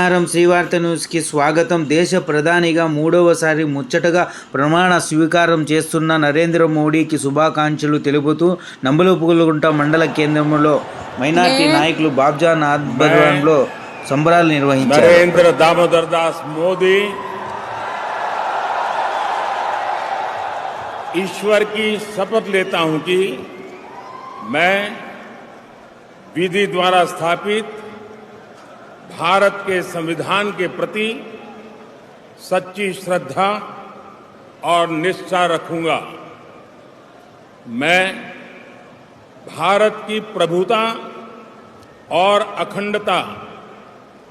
నమస్కారం శ్రీవార్త న్యూస్కి స్వాగతం. దేశ ప్రధానిగా మూడవసారి ముచ్చటగా ప్రమాణ స్వీకారం చేస్తున్న నరేంద్ర మోడీకి శుభాకాంక్షలు తెలుపుతూ నంబులపుగుంట మండల కేంద్రంలో మైనార్టీ నాయకులు బాబ్జాన్ ఆధ్వర్యంలో సంబరాలు నిర్వహించారు. नरेंद्र दामोदर दास मोदी ईश्वर की शपथ लेता हूं कि मैं विधि द्वारा स्थापित भारत के संविधान के प्रति सच्ची श्रद्धा और निष्ठा रखूंगा। मैं भारत की प्रभुता और अखंडता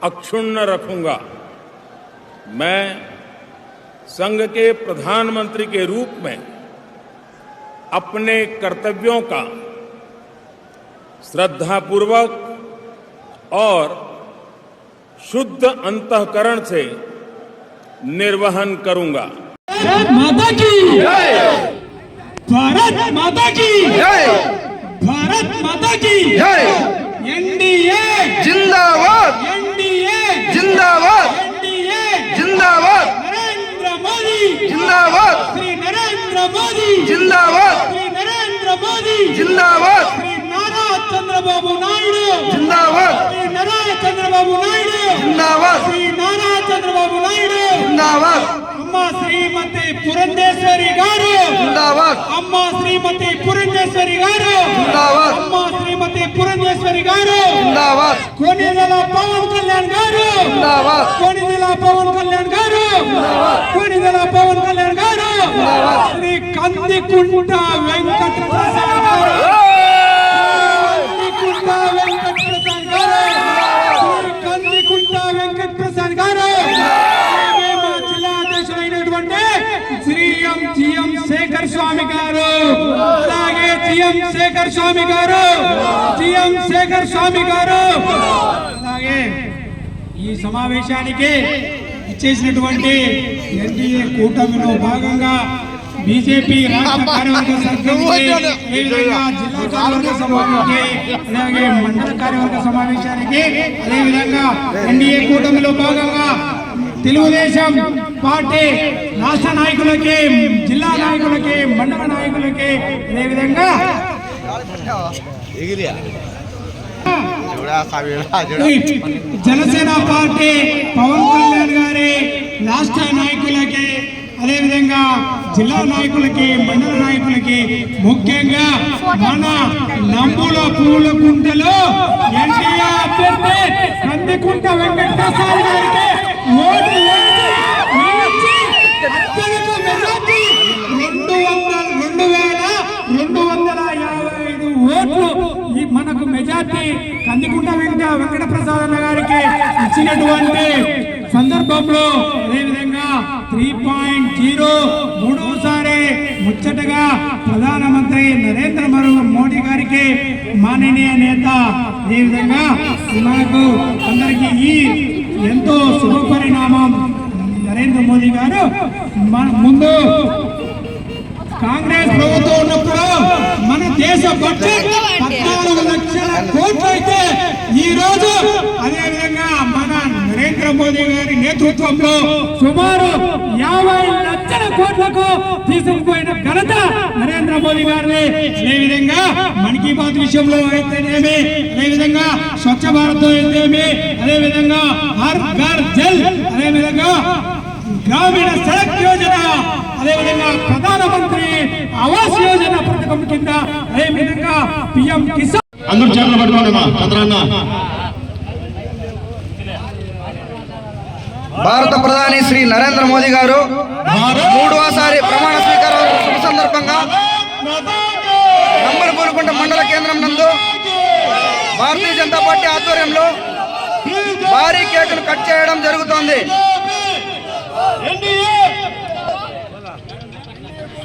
अक्षुण्ण रखूंगा। मैं संघ के प्रधानमंत्री के रूप में अपने कर्तव्यों का श्रद्धापूर्वक और शुद्ध अंतःकरण से निर्वहन करूंगा। माता की भारत माता की भारत माता की एनडीए जिंदाबाद एनडीए जिंदाबाद एनडीए जिंदाबाद नरेंद्र मोदी जिंदाबाद श्री नरेंद्र मोदी जिंदाबाद श्री नरेंद्र मोदी जिंदाबाद श्री नारा चंद्रबाबू नायडू जिंदाबाद श्री नारा चंद्रबाबू नायडू जिंदाबाद श्री नारा चंद्रबाबू नायडू जिंदाबाद अम्मा श्रीमती पुरंदेश्वरी गारू जिंदाबाद अम्मा श्रीमती पुरंदेश्वरी गारू जिंदाबाद अम्मा श्रीमती पुरंदेश्वरी गारू जिंदाबाद कोणिदेला पवन कल्याण गारू जिंदाबाद कोणिदेला पवन कल्याण गारू कोणिदेला पवन कल्याण गारू श्री कंदिकुंट वेंकट प्रसाद गारू कंदिकुंट वेंकट प्रसाद गारू श्री कंदिकुंट वेंकट प्रसाद गारू జిఎం శేఖర్ స్వామి గారు అలాగే జిఎం శేఖర్ స్వామి గారు జిఎం శేఖర్ స్వామి గారు అలాగే ఈ సమావేశానికి ఇచ్చేసినటువంటి ఎన్డీఏ కూటమిలో భాగంగా బీజేపీ రాష్ట్ర కార్యవర్గ సభ్యులకి జిల్లా కార్యవర్గ సమావేశానికి అలాగే మండల కార్యవర్గ సమావేశానికి అదేవిధంగా ఎన్డీఏ కూటమిలో భాగంగా తెలుగుదేశం పార్టీ రాష్ట్ర నాయకులకి జిల్లా నాయకులకి మండల నాయకులకి అదేవిధంగా జనసేన పార్టీ పవన్ కళ్యాణ్ గారి రాష్ట్ర నాయకులకి అదేవిధంగా జిల్లా నాయకులకి మండల నాయకులకి ముఖ్యంగా మన నంబులపుగుంటలో ఎన్డీఏ అభ్యర్థి కందికుంట వెంకట ప్రసాద్ గారికి ఓటు వేసి అత్యధిక మెజార్టీ 2,255 ఓట్లు మనకు మెజార్టీ కందికుంట వెంకట ప్రసాద్ అన్న గారికి ఇచ్చినటువంటి సందర్భంలో అదేవిధంగా 3.0 మూడోసారి ముచ్చటగా ప్రధానమంత్రి నరేంద్ర మోడీ గారికి మాననీయ నేత అదేవిధంగా మనకు అందరికీ ఈ ఎంతో శుభ పరిణామం. నరేంద్ర మోదీ గారు ముందు కాంగ్రెస్ ప్రభుత్వం ఉన్నప్పుడు మన దేశ బడ్జెట్ 14 లక్షల కోట్లు అయితే ఈ రోజు అదేవిధంగా మన నరేంద్ర మోదీ గారి నేతృత్వంలో సుమారు 50 లక్షల కోట్లకు తీసుకుపోయిన ఘనత నరేంద్ర మోదీ గారిని. అదేవిధంగా మన్ కీ బాత్ విషయంలో అయితేనేమి, అదేవిధంగా స్వచ్ఛ భారత్ అయితేనేమి, అదేవిధంగా హర్ ఘర్ జల్, అదేవిధంగా గ్రామీణ సడక్ యోజన, అదేవిధంగా ప్రధానమంత్రి ఆవాస్ యోజన పథకం కింద, అదేవిధంగా పిఎం కిసాన్. అందరూ చేతులు పట్టుకోండి. చంద్రన్న భారత ప్రధాని శ్రీ నరేంద్ర మోదీ గారు మూడవసారి ప్రమాణ స్వీకారం శుభ సందర్భంగా నంబులపుగుంట మండల కేంద్రం నందు భారతీయ జనతా పార్టీ ఆధ్వర్యంలో భారీ కేకును కట్ చేయడం జరుగుతోంది.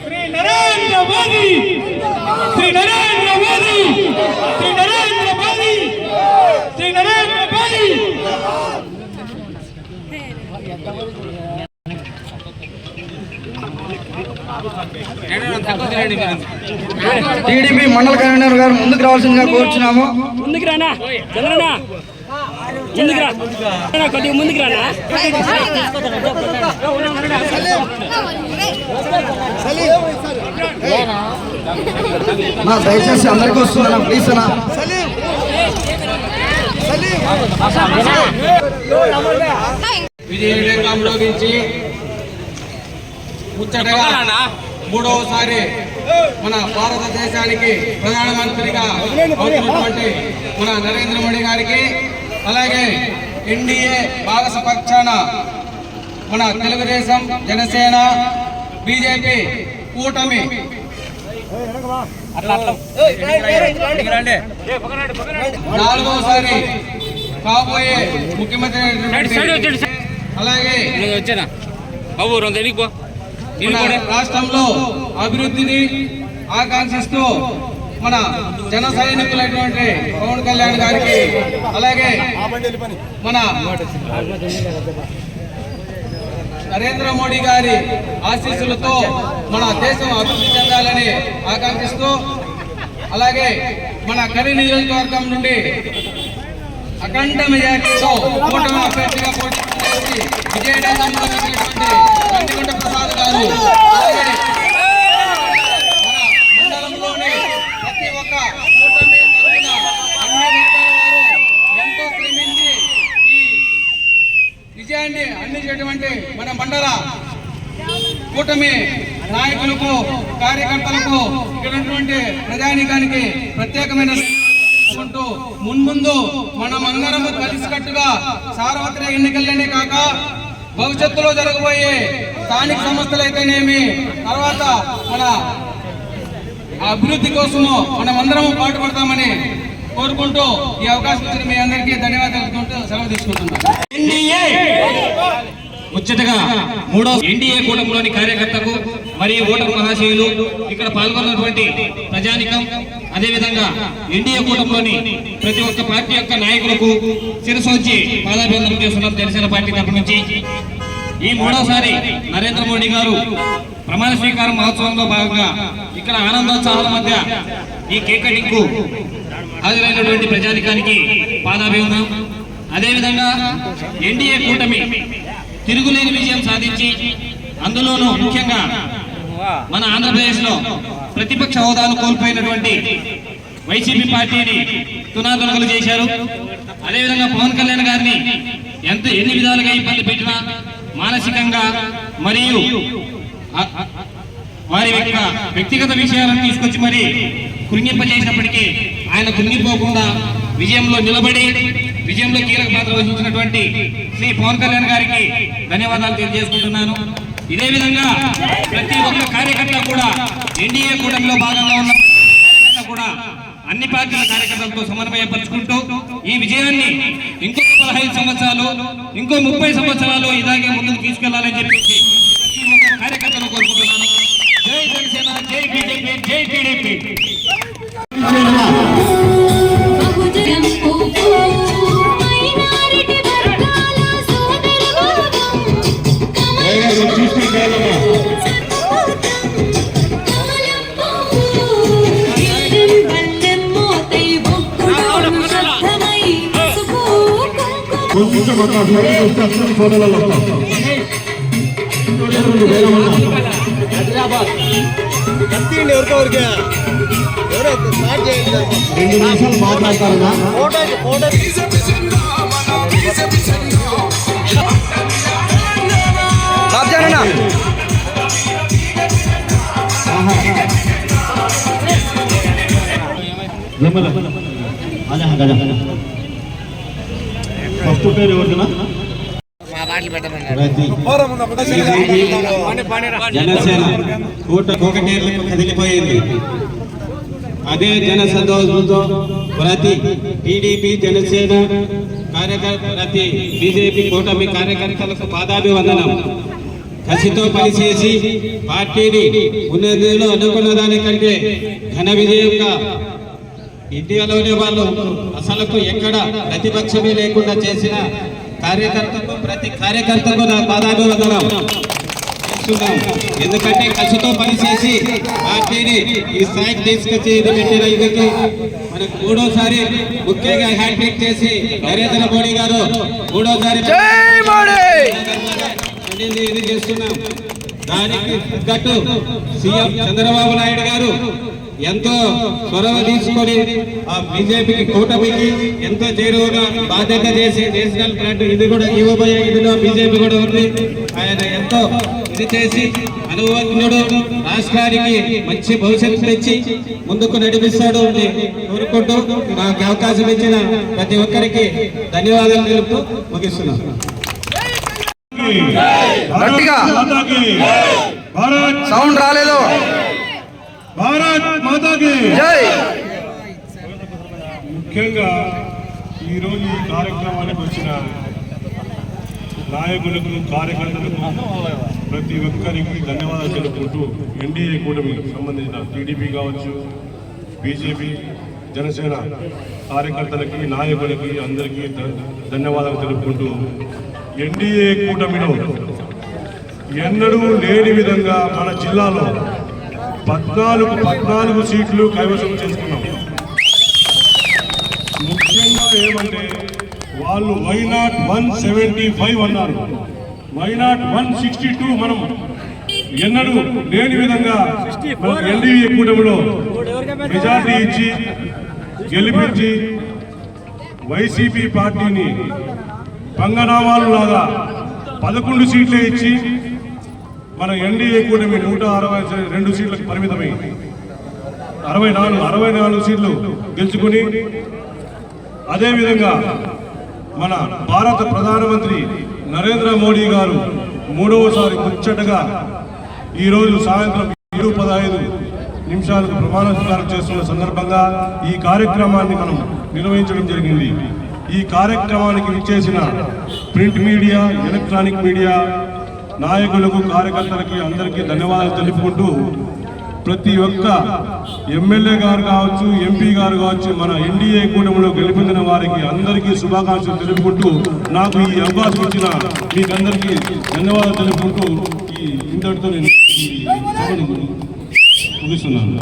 శ్రీ నరేంద్ర మోదీ శ్రీ నరేంద్ర మోదీ శ్రీ నరేంద్ర మోదీ శ్రీ నరేంద్ర మోదీ. టీడీపీ మండల కన్వీనర్ గారు ముందుకు రావాల్సిందిగా కోరుచున్నాము. కొద్దిగా ముందుకు రానా దయచేసి అందరికీ వస్తున్నా ప్లీజ్ అన్నా. విజయవేగంలో నుంచి ముచ్చటగా మూడవసారి మన భారతదేశానికి ప్రధానమంత్రిగా అవుతున్నటువంటి మన నరేంద్ర మోడీ గారికి, అలాగే ఎన్డీఏ భాగస్పక్షాన మన తెలుగుదేశం, జనసేన, బీజేపీ కూటమి నాలుగోసారి కాబోయే ముఖ్యమంత్రి, అలాగే మన రాష్ట్రంలో అభివృద్ధిని ఆకాంక్షిస్తూ మన జన సైనికులైనటువంటి పవన్ కళ్యాణ్ గారికి, అలాగే మన నరేంద్ర మోడీ గారి ఆశీస్సులతో మన దేశం అభివృద్ధి చెందాలని ఆకాంక్షిస్తూ, అలాగే మన కరి నియోజకవర్గం నుండి అఖండ మెజార్టీతో కూటమి అభ్యర్థిగా పోటీ చేసి విజయనగరంలో వచ్చినటువంటి కందికొండ ప్రసాద్ గారు, అలాగే మన మండలంలోని ప్రతి ఒక్క కూటమి తరఫున అన్ని వర్గాల వారు ఎంతో శ్రమించి ఈ విజయాన్ని అందించేటువంటి మన మండల కూటమి నాయకులకు, కార్యకర్తలకు, ఇక్కడ ఉన్నటువంటి ప్రజానీకానికి ప్రత్యేకమైన మున్ముందు మనమందరము కలిసికట్టుగా సార్వత్రిక ఎన్నికలనే కాక భవిష్యత్తులో జరగబోయే స్థానిక సంస్థలైతేనేమి, తర్వాత మన అభివృద్ధి కోసము మనమందరము పాటుపడతామని కోరుకుంటూ ఈ అవకాశం ఇచ్చిన మీ అందరికీ ధన్యవాదాలు సెలవు తీసుకుంటున్నాను. ముచ్చటగా మూడో ఎన్డీఏ కూటమిలోని కార్యకర్తకు మరియు ఓటర్ మహాశయులు, ఇక్కడ పాల్గొన్నటువంటి ప్రజానికం, అదేవిధంగా ఎన్డీఏ కూటమిలోని ప్రతి ఒక్క పార్టీ యొక్క నాయకులకు శిరసొంచి పాదాభివందనం చేస్తున్నాం జనసేన పార్టీ తరఫు నుంచి. ఈ మూడోసారి నరేంద్ర మోడీ గారు ప్రమాణ స్వీకారం మహోత్సవంలో భాగంగా ఇక్కడ ఆనందోత్సాహాల మధ్య ఈ కేక్ కటింగ్ కు హాజరైనటువంటి ప్రజానికానికి పాదాభివందనం. అదేవిధంగా ఎన్డీఏ కూటమి తిరుగులేని విజయం సాధించి, అందులోనూ ముఖ్యంగా మన ఆంధ్రప్రదేశ్ లో ప్రతిపక్ష హోదాను కోల్పోయినటువంటి వైసీపీ పార్టీని తునాతునకలు చేశారు. అదేవిధంగా పవన్ కళ్యాణ్ గారిని ఎన్ని విధాలుగా ఇబ్బంది పెట్టినా మానసికంగా మరియు వారి యొక్క వ్యక్తిగత విషయాలను తీసుకొచ్చి మరి కృంగింపజేసినప్పటికీ ఆయన కృంగిపోకుండా విజయంలో నిలబడి విజయంలో కీలక పాత్ర వహించినటువంటి శ్రీ పవన్ కళ్యాణ్ గారికి ధన్యవాదాలు తెలియజేసుకుంటున్నాను. ఇదే విధంగా ప్రతి ఒక్క కార్యకర్త కూడా ఎన్డీఏ కూటమిలో భాగంగా ఉన్న కూడా అన్ని పార్టీల కార్యకర్తలతో సమన్వయపరుచుకుంటూ ఈ విజయాన్ని ఇంకో 15 సంవత్సరాలు, ఇంకో 30 సంవత్సరాలు ఇలాగే ముందుకు తీసుకెళ్లాలని చెప్పేసి ప్రతి ఒక్క కార్యకర్తను కోరుకుంటున్నాను. జై జనసేన, జై బీజేపీ, జై టీడీపీ. మాట్లాడతారా ఫస్ట్ పేరు ఎవరినా జనసేన కోకటేర్లకు కదిలిపోయింది. అదే జన సంతోషంతో ప్రతి టీడీపీ, జనసేన కార్యకర్త, ప్రతి బీజేపీ కూటమి కార్యకర్తలకు పాదాభివందనం. కసితో పనిచేసి పార్టీని ఉన్నతిలో అనుకున్న దానికంటే ఘన విజయంగా ఇండియాలోనే వాళ్ళు అసలుకు ఎక్కడ ప్రతిపక్షమే లేకుండా చేసిన కార్యకర్తకు, ప్రతి కార్యకర్తకు నా పాదాభివందనం. ఆశిస్తున్నాం. ఎందుకంటే కసితో పనిచేసి పార్టీని ఈ స్థాయికి తీసుకొచ్చి ఇది పెట్టిన ఇదికి మనకు మూడోసారి ముఖ్యంగా హ్యాట్రిక్ చేసి నరేంద్ర మోడీ గారు మూడోసారి ఇది చేస్తున్నాం. దానికి తగ్గట్టు సీఎం చంద్రబాబు నాయుడు గారు ఎంతో చొరవ తీసుకొని ఆ బీజేపీకి కూటమికి ఎంతో చేరువగా బాధ్యత చేసి నేషనల్ ఫ్రంట్ ఇది కూడా ఇవ్వబోయే ఇదిలో బీజేపీ కూడా ఉంది. ఆయన ఎంతో ఇది చేసి అనుభవజ్ఞుడు, రాష్ట్రానికి మంచి భవిష్యత్తు తెచ్చి ముందుకు నడిపిస్తాడు అని కోరుకుంటూ నాకు అవకాశం ఇచ్చిన ప్రతి ఒక్కరికి ధన్యవాదాలు తెలుపుతూ ముగిస్తున్నాను. గట్టిగా సౌండ్ రాలేదు. భారత్ మాతాకి జై. ముఖ్యంగా ఈరోజు ఈ కార్యక్రమానికి వచ్చిన నాయకులకు, కార్యకర్తలకు ప్రతి ఒక్కరికి ధన్యవాదాలు తెలుపుకుంటూ ఎన్డీఏ కూటమికి సంబంధించిన టీడీపీ కావచ్చు, బీజేపీ, జనసేన కార్యకర్తలకి, నాయకులకి అందరికీ ధన్యవాదాలు తెలుపుకుంటూ ఎన్డీఏ కూటమిలో ఎన్నడూ లేని విధంగా మన జిల్లాలో 14 సీట్లు కైవసం చేసుకున్నాం. ముఖ్యంగా ఏమంటే వాళ్ళు వైనాట్ 175 అన్నారు, వైనాట్ 162 మనం ఎన్నడూ లేని విధంగా ఎన్డీఏ కూటమిలో మెజార్టీ ఇచ్చి గెలిపించి వైసీపీ పార్టీని పంగనామాలు లాగా 11 సీట్లే ఇచ్చి మన ఎన్డీఏ కూటమి 162 సీట్లకు పరిమితమై 64 సీట్లు గెలుచుకుని, అదేవిధంగా మన భారత ప్రధానమంత్రి నరేంద్ర మోడీ గారు మూడవసారి ముచ్చటగా ఈరోజు సాయంత్రం 7:15 ప్రమాణ స్వీకారం చేస్తున్న సందర్భంగా ఈ కార్యక్రమాన్ని మనం నిర్వహించడం జరిగింది. ఈ కార్యక్రమానికి విచ్చేసిన ప్రింట్ మీడియా, ఎలక్ట్రానిక్ మీడియా నాయకులకు, కార్యకర్తలకి అందరికీ ధన్యవాదాలు తెలుపుకుంటూ ప్రతి ఒక్క ఎమ్మెల్యే గారు కావచ్చు, ఎంపీ గారు కావచ్చు, మన ఎన్డీఏ కూటమిలో గెలుపొందిన వారికి అందరికీ శుభాకాంక్షలు తెలుపుకుంటూ నాకు ఈ అవకాశం ఇచ్చిన మీకందరికీ ధన్యవాదాలు తెలుపుకుంటూ ఈ ఇంతటితో నేను ముగిస్తున్నాను.